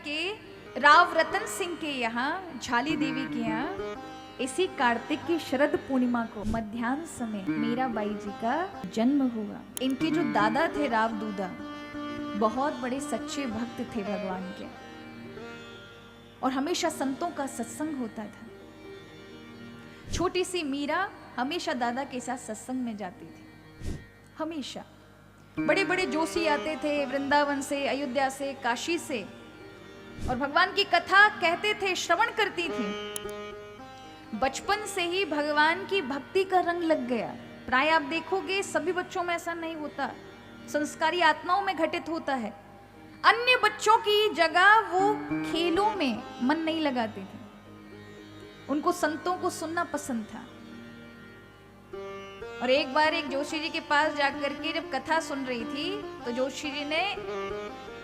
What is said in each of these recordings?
के राव रतन सिंह के यहाँ, झाली देवी के यहाँ इसी कार्तिक की शरद पूर्णिमा को मध्याह्न समय मीराबाई जी का जन्म हुआ। इनके जो दादा थे राव दूदा, बहुत बड़े सच्चे भक्त थे भगवान के, और हमेशा संतों का सत्संग होता था। छोटी सी मीरा हमेशा दादा के साथ सत्संग में जाती थी। हमेशा बड़े बड़े जोशी आते थे वृंदावन से, अयोध्या से, काशी से, और भगवान की कथा कहते थे, श्रवण करती थी। बचपन से ही भगवान की भक्ति का रंग लग गया। प्राय आप देखोगे सभी बच्चों में ऐसा नहीं होता, संस्कारी आत्माओं में घटित होता है। अन्य बच्चों की जगह वो खेलों में मन नहीं लगाते थे, उनको संतों को सुनना पसंद था। और एक बार एक जोशी जी के पास जाकर के जब कथा सुन रही थी, तो जोशी जी ने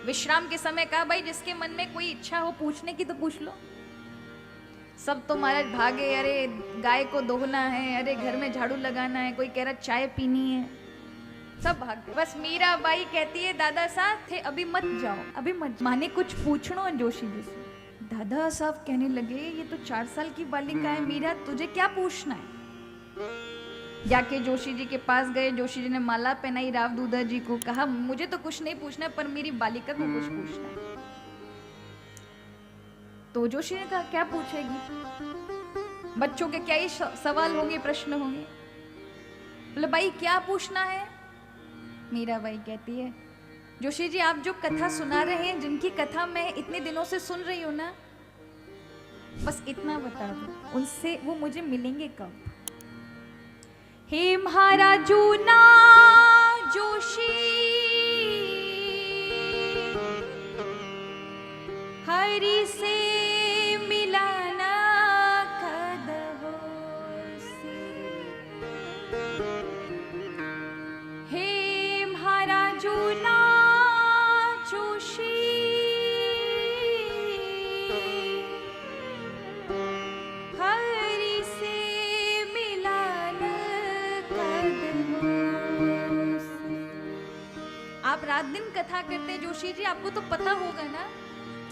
विश्राम के समय कहा, भाई जिसके मन में कोई इच्छा हो पूछने की तो पूछ लो। सब तो महाराज भागे, अरे गाय को दोहना है, अरे घर में झाड़ू लगाना है, कोई कह रहा चाय पीनी है, सब भाग गए। बस मीराबाई कहती है, दादा साहब थे अभी मत जाओ, अभी मत, माने कुछ पूछनो है जोशी जी से। दादा साहब कहने लगे, ये तो 4 साल की बालिका है मीरा, तुझे क्या पूछना है। जाके जोशी जी के पास गए, जोशी जी ने माला पहनाई राव दूधा जी को, कहा मुझे तो कुछ नहीं पूछना है, पर मेरी बालिका को कुछ पूछना है। तो जोशी ने कहा क्या पूछेगी, बच्चों के क्या ही सवाल होंगे, प्रश्न होंगे। बोले भाई क्या पूछना है। मीराबाई कहती है, जोशी जी आप जो कथा सुना रहे हैं, जिनकी कथा मैं इतने दिनों से सुन रही हूं ना, बस इतना बता दो, उनसे वो मुझे मिलेंगे कब। हे महाराजू ना जोशी हरि से मिलाना कदहो से। हे महाराजू ना जोशी हरि से मिलाना कदहो से। आप रात दिन कथा करते जोशी जी, आपको तो पता होगा ना,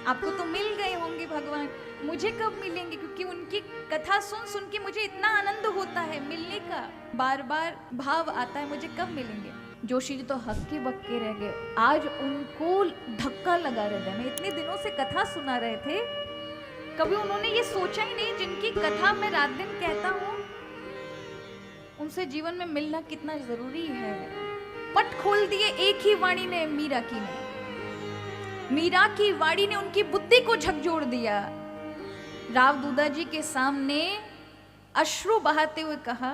आपको तो मिल गए होंगे भगवान, मुझे कब मिलेंगे, क्योंकि उनकी कथा सुन सुन के मुझे इतना आनंद होता है, मिलने का बार बार भाव आता है, मुझे कब मिलेंगे। जोशी जी तो हक्के बक्के रह गए। आज उनको धक्का लगा रहता है, मैं इतने दिनों से कथा सुना रहे थे, कभी उन्होंने ये सोचा ही नहीं, जिनकी कथा मैं रात दिन कहता हूँ, उनसे जीवन में मिलना कितना जरूरी है। पट खोल दिए एक ही वाणी ने, मीरा की ने, मीरा की वाणी ने उनकी बुद्धि को झकझोर दिया। राव दूधा जी के सामने अश्रु बहाते हुए कहा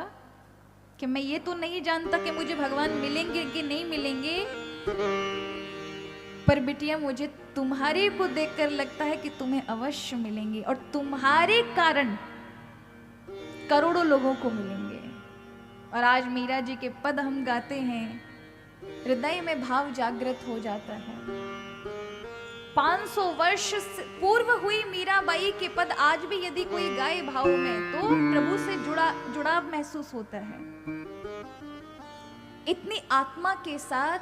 कि मैं ये तो नहीं जानता कि मुझे भगवान मिलेंगे कि नहीं मिलेंगे, पर बिटिया मुझे तुम्हारे को देखकर लगता है कि तुम्हें अवश्य मिलेंगे, और तुम्हारे कारण करोड़ों लोगों को मिलेंगे। और आज मीरा जी के पद हम गाते हैं, हृदय में भाव जागृत हो जाता है। 500 वर्ष पूर्व हुई मीराबाई के पद आज भी यदि कोई गाए भाव में, तो प्रभु से जुड़ाव महसूस होता है। इतनी आत्मा के साथ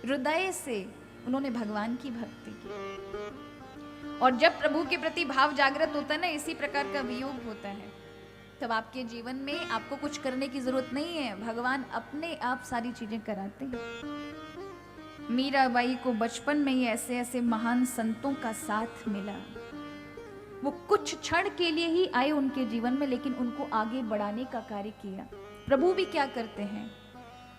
हृदय से उन्होंने भगवान की भक्ति की। और जब प्रभु के प्रति भाव जागृत होता है ना, इसी प्रकार का वियोग होता है, तब आपके जीवन में आपको कुछ करने की जरूरत नहीं है, भगवान अपने आप सारी चीजें कराते हैं। मीराबाई को बचपन में ही ऐसे ऐसे महान संतों का साथ मिला। वो कुछ क्षण के लिए ही आए उनके जीवन में, लेकिन उनको आगे बढ़ाने का कार्य किया। प्रभु भी क्या करते हैं,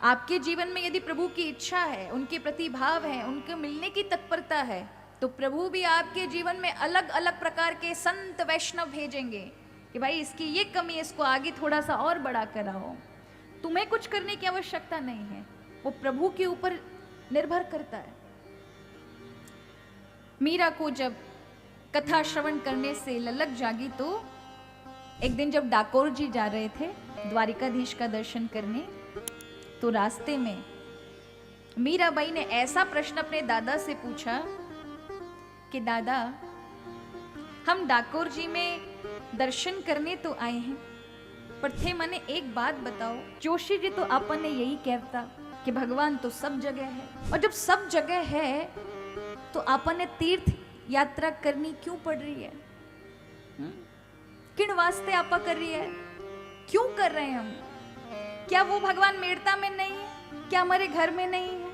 आपके जीवन में यदि प्रभु की इच्छा है, उनके प्रति भाव है, उनके मिलने की तत्परता है, तो प्रभु भी आपके जीवन में अलग अलग प्रकार के संत वैष्णव भेजेंगे कि भाई इसकी ये कमी है, इसको आगे थोड़ा सा और बड़ा कराओ। तुम्हें कुछ करने की आवश्यकता नहीं है, वो प्रभु के ऊपर निर्भर करता है। मीरा को जब कथा श्रवण करने से ललक जागी, तो एक दिन जब डाकोर जी जा रहे थे द्वारिकाधीश का दर्शन करने, तो रास्ते में मीराबाई ने ऐसा प्रश्न अपने दादा से पूछा कि दादा, हम डाकोर जी में दर्शन करने तो आए हैं, पर थे मने एक बात बताओ, जोशी जी तो अपन ने यही कहता कि भगवान तो सब जगह है, और जब सब जगह है तो अपन ने तीर्थ यात्रा करनी क्यों पड़ रही है? किन वास्ते आपा कर रही है? क्यों कर रहे हैं हम? क्या वो भगवान मेड़ता में नहीं है? क्या हमारे घर में नहीं है?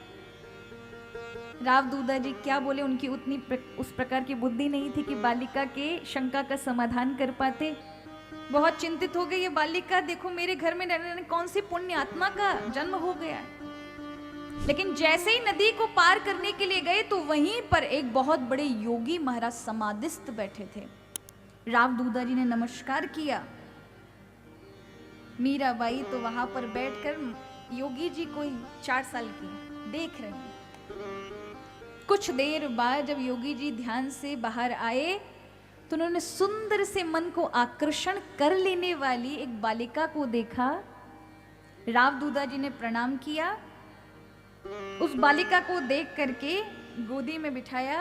राव दूधा जी क्या बोले, उनकी उतनी उस प्रकार की बुद्धि नहीं थी कि बालिका के शंका का समाधान कर पाते। बहुत चिंतित हो गई ये बालिका, देखो मेरे घर में रहने कौन सी पुण्य आत्मा का जन्म हो गया है। लेकिन जैसे ही नदी को पार करने के लिए गए तो वहीं पर एक बहुत बड़े योगी महाराज समाधिस्थ बैठे थे। राव दूधा जी ने नमस्कार किया। मीराबाई तो वहां पर बैठकर योगी जी कोई 4 साल की देख रहे हैं। कुछ देर बाद जब योगी जी ध्यान से बाहर आए तो उन्होंने सुंदर से मन को आकर्षण कर लेने वाली एक बालिका को देखा। राव दूधा जी ने प्रणाम किया, उस बालिका को देख करके गोदी में बिठाया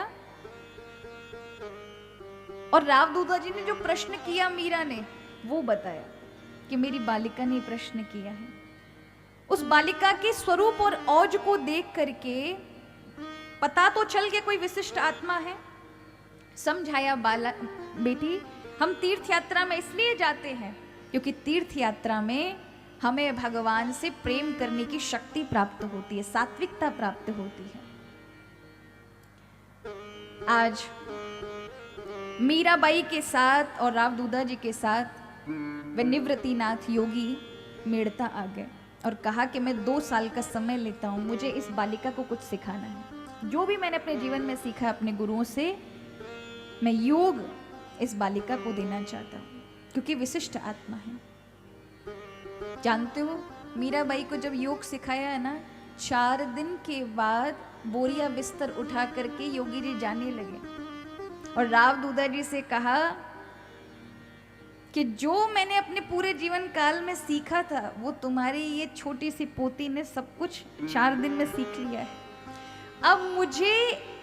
और राव दूधा जी ने जो प्रश्न किया मीरा ने वो बताया कि मेरी बालिका ने प्रश्न किया है। उस बालिका के स्वरूप और औज को देख करके पता तो चल गया कोई विशिष्ट आत्मा है। समझाया, बेटी हम तीर्थ यात्रा में इसलिए जाते हैं क्योंकि तीर्थ यात्रा में हमें भगवान से प्रेम करने की शक्ति प्राप्त होती है, सात्विकता प्राप्त होती है। आज मीराबाई के साथ और राव दूधा जी के साथ वे निवृत्तिनाथ योगी मेड़ता आ गए और कहा कि मैं 2 साल का समय लेता हूं, मुझे इस बालिका को कुछ सिखाना है। जो भी मैंने अपने जीवन में सीखा अपने गुरुओं से, मैं योग इस बालिका को देना चाहता हूं क्योंकि विशिष्ट आत्मा है। जानते हो मीराबाई को जब योग सिखाया है ना, 4 दिन के बाद बोरिया बिस्तर उठा करके योगी जी जाने लगे और राव दूधा जी से कहा कि जो मैंने अपने पूरे जीवन काल में सीखा था वो तुम्हारी ये छोटी सी पोती ने सब कुछ 4 दिन में सीख लिया है। अब मुझे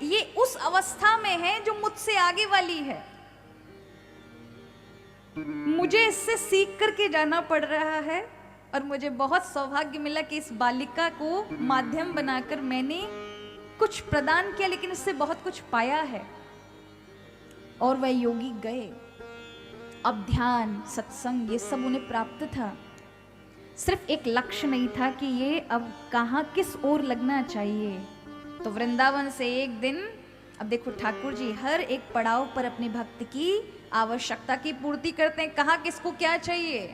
ये उस अवस्था में है जो मुझसे आगे वाली है, मुझे इससे सीख करके जाना पड़ रहा है और मुझे बहुत सौभाग्य मिला कि इस बालिका को माध्यम बनाकर मैंने कुछ प्रदान किया, लेकिन इससे बहुत कुछ पाया है। और वह योगी गए। अब ध्यान, सत्संग ये सब उन्हें प्राप्त था। सिर्फ एक लक्ष्य नहीं था कि ये अब कहाँ किस ओर लगना चाहिए। तो वृंदावन से एक दिन, अब देखो ठाकुर जी हर एक पड़ाव पर अपने भक्त की आवश्यकता की पूर्ति करते हैं, कहाँ किसको क्या चाहिए।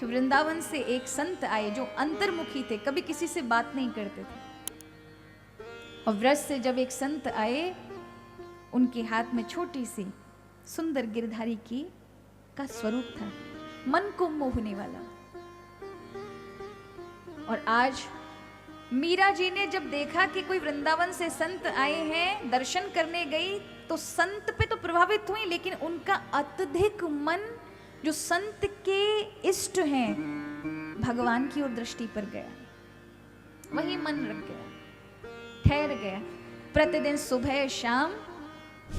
तो वृंदावन से एक संत आए जो अंतर्मुखी थे, कभी किसी से बात नहीं करते थे। और व्रज से जब एक संत आए, उनके हाथ में छोटी सी सुंदर गिरधारी की का स्वरूप था, मन को मोहने वाला। और आज मीरा जी ने जब देखा कि कोई वृंदावन से संत आए हैं, दर्शन करने गई तो संत पे तो प्रभावित हुई, लेकिन उनका अत्यधिक मन जो संत के इष्ट हैं भगवान की ओर दृष्टि पर गया, वही मन रख गया, ठहर गया। प्रतिदिन सुबह शाम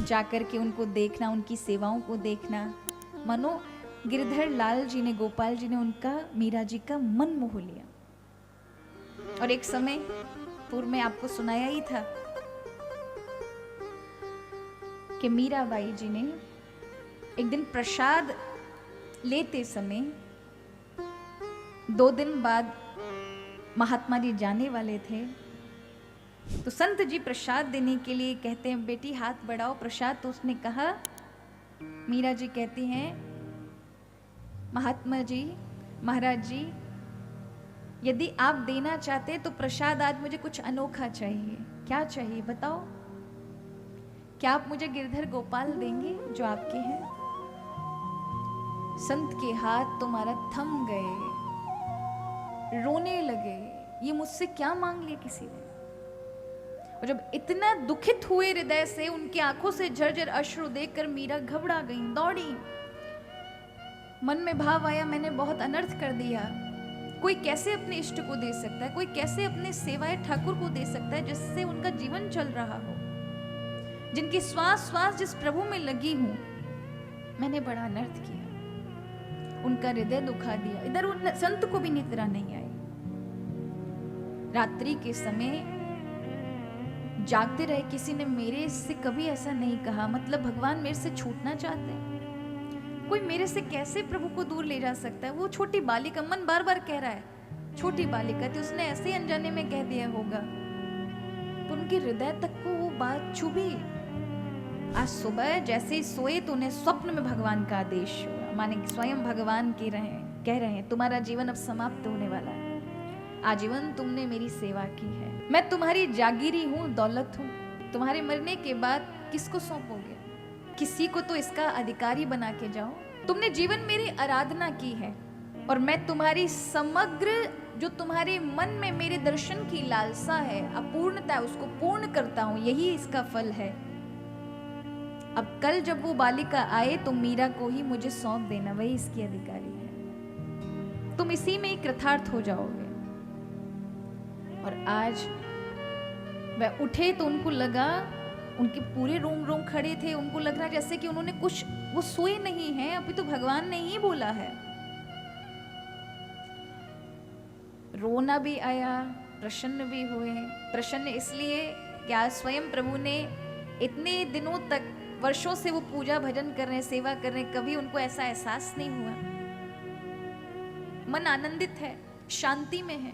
जाकर के उनको देखना, उनकी सेवाओं को देखना, मानो गिरधर लाल जी ने, गोपाल जी ने उनका, मीरा जी का मन मोह लिया। और एक समय पूर्व में आपको सुनाया ही था कि मीराबाई जी ने एक दिन प्रसाद लेते समय, 2 दिन बाद महात्मा जी जाने वाले थे, तो संत जी प्रसाद देने के लिए कहते हैं बेटी हाथ बढ़ाओ प्रसाद। तो उसने कहा, मीरा जी कहती हैं महात्मा जी, महाराज जी, यदि आप देना चाहते तो प्रसाद आज मुझे कुछ अनोखा चाहिए। क्या चाहिए बताओ? क्या आप मुझे गिरधर गोपाल देंगे जो आपके हैं? संत के हाथ तुम्हारा थम गए, रोने लगे, ये मुझसे क्या मांग लिया किसी ने। और जब इतना दुखित हुए हृदय से, उनकी आंखों से झरझर अश्रु देखकर मीरा घबरा गई, दौड़ी। मन में भाव आया मैंने बहुत अनर्थ कर दिया। कोई कैसे अपने इष्ट को दे सकता है, कोई कैसे अपने सेवाए ठाकुर को दे सकता है जिससे उनका जीवन चल रहा हो, जिनकी श्वास श्वास जिस प्रभु में लगी हूं। मैंने बड़ा अनर्थ किया, उनका हृदय दुखा दिया। इधर उन संत को भी निद्रा नहीं आई। रात्रि के समय जागते रहे, किसी ने मेरे से कभी ऐसा नहीं कहा। मतलब भगवान मेरे से छूटना चाहते हैं। कोई मेरे से कैसे प्रभु को दूर ले जा सकता है? वो छोटी बालिका, मन बार बार कह रहा है छोटी बालिका थी, उसने ऐसे ही अनजाने में कह दिया होगा, तो उनके हृदय तक को वो बात छुभी। आज सुबह जैसे ही सोए तो उन्हें स्वप्न में भगवान का आदेश हुआ, माने स्वयं भगवान कह रहे हैं तुम्हारा जीवन अब समाप्त होने वाला है। आजीवन तुमने मेरी सेवा की है, मैं तुम्हारी जागीरी हूँ, दौलत हूँ। तुम्हारे मरने के बाद किसको सौंपोगे? किसी को तो इसका अधिकारी बना के जाओ। तुमने जीवन मेरी आराधना की है और मैं तुम्हारी समग्र जो तुम्हारे मन में मेरे दर्शन की लालसा है, अपूर्णता, उसको पूर्ण करता हूं, यही इसका फल है। अब कल जब वो बालिका आए तो मीरा को ही मुझे सौंप देना, वही इसकी अधिकारी है। तुम इसी में ही कृतार्थ हो जाओगे। और आज वह उठे तो उनको लगा, उनके पूरे रोम खड़े थे, उनको लग रहा जैसे कि उन्होंने कुछ, वो सोए नहीं हैं, अभी तो भगवान ने ही बोला है। रोना भी आया, प्रसन्न भी हुए। प्रसन्न इसलिए कि आज स्वयं प्रभु ने इतने दिनों तक, वर्षों से वो पूजा भजन कर रहे हैं, सेवा कर रहे हैं, कभी उनको ऐसा एहसास नहीं हुआ। मन आनंदित है, शांति में है,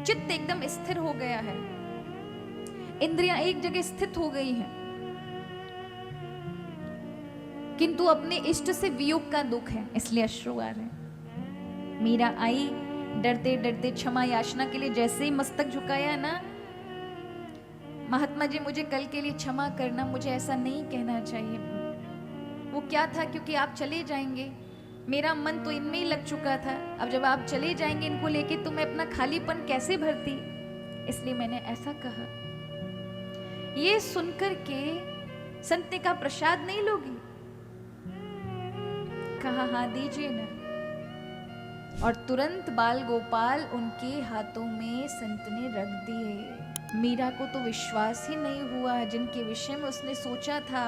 चित्त एकदम स्थिर हो गया है, इंद्रियां एक जगह स्थित हो गई हैं। किंतु अपने इष्ट से वियोग का दुख है, इसलिए अश्रु आ रहे। मीरा आई डरते डरते क्षमा याचना के लिए, जैसे ही मस्तक झुकाया ना, महात्मा जी मुझे कल के लिए क्षमा करना, मुझे ऐसा नहीं कहना चाहिए। वो क्या था, क्योंकि आप चले जाएंगे, मेरा मन तो इनमें ही लग चुका था, अब जब आप चले जाएंगे इनको लेके तो मैं अपना खालीपन कैसे भरती, इसलिए मैंने ऐसा कहा। ये सुनकर के संत ने कहा प्रसाद नहीं लोगी? कहा हाँ दीजिए ना। और तुरंत बाल गोपाल उनके हाथों में संत ने रख दिए। मीरा को तो विश्वास ही नहीं हुआ, जिनके विषय में उसने सोचा था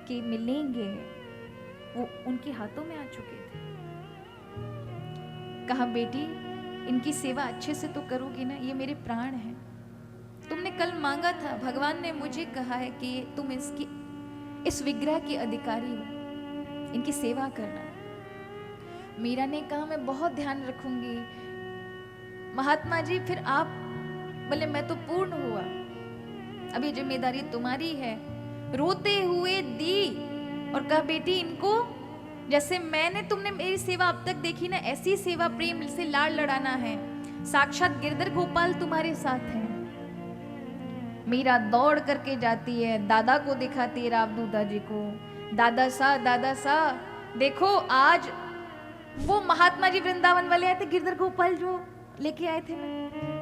कि मिलेंगे, वो उनके हाथों में आ चुके थे। कहा बेटी इनकी सेवा अच्छे से तो करोगी ना, ये मेरे प्राण हैं। तुमने कल मांगा था, भगवान ने मुझे कहा है कि तुम इस विग्रह की अधिकारी हो, इनकी सेवा करना। मीरा ने कहा मैं बहुत ध्यान रखूंगी। महात्मा जी फिर आप बोले मैं तो पूर्ण हुआ, अब ये जिम्मेदारी तुम्हारी है। रोते हुए दी और कहा बेटी इनको जैसे तुमने मेरी सेवा अब तक देखी ना, ऐसी सेवा प्रेम से लाड़ लड़ाना है। साक्षात गिरधर गोपाल तुम्हारे साथ हैं। मीरा दौड़ करके जाती है, दादा को दिखाती है, रावदूता जी को, दादा सा देखो आज वो महात्मा जी वृंदावन वाले आए थे, गिरधर गोपाल जो लेके आए थे ना,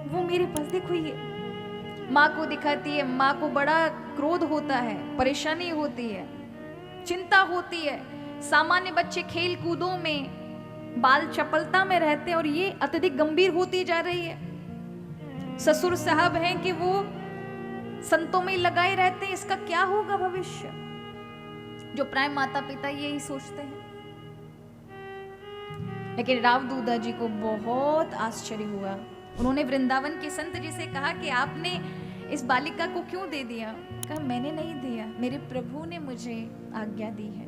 वो मेरे पास देखो। ये माँ को दिखाती है, माँ को बड़ा क्रोध होता है, परेशानी होती है, चिंता होती है। सामान्य बच्चे खेल कूदों में बाल चपलता में रहते हैं और ये अत्यधिक गंभीर होती जा रही है। ससुर साहब हैं कि वो संतों में लगाए रहते हैं, इसका क्या होगा भविष्य। जो प्राय माता पिता यही सोचते हैं। लेकिन रावदूता जी को बहुत आश्चर्य हुआ। उन्होंने वृंदावन के संत जी से कहा कि आपने इस बालिका को क्यों दे दिया? कहा मैंने नहीं दिया, मेरे प्रभु ने मुझे आज्ञा दी है।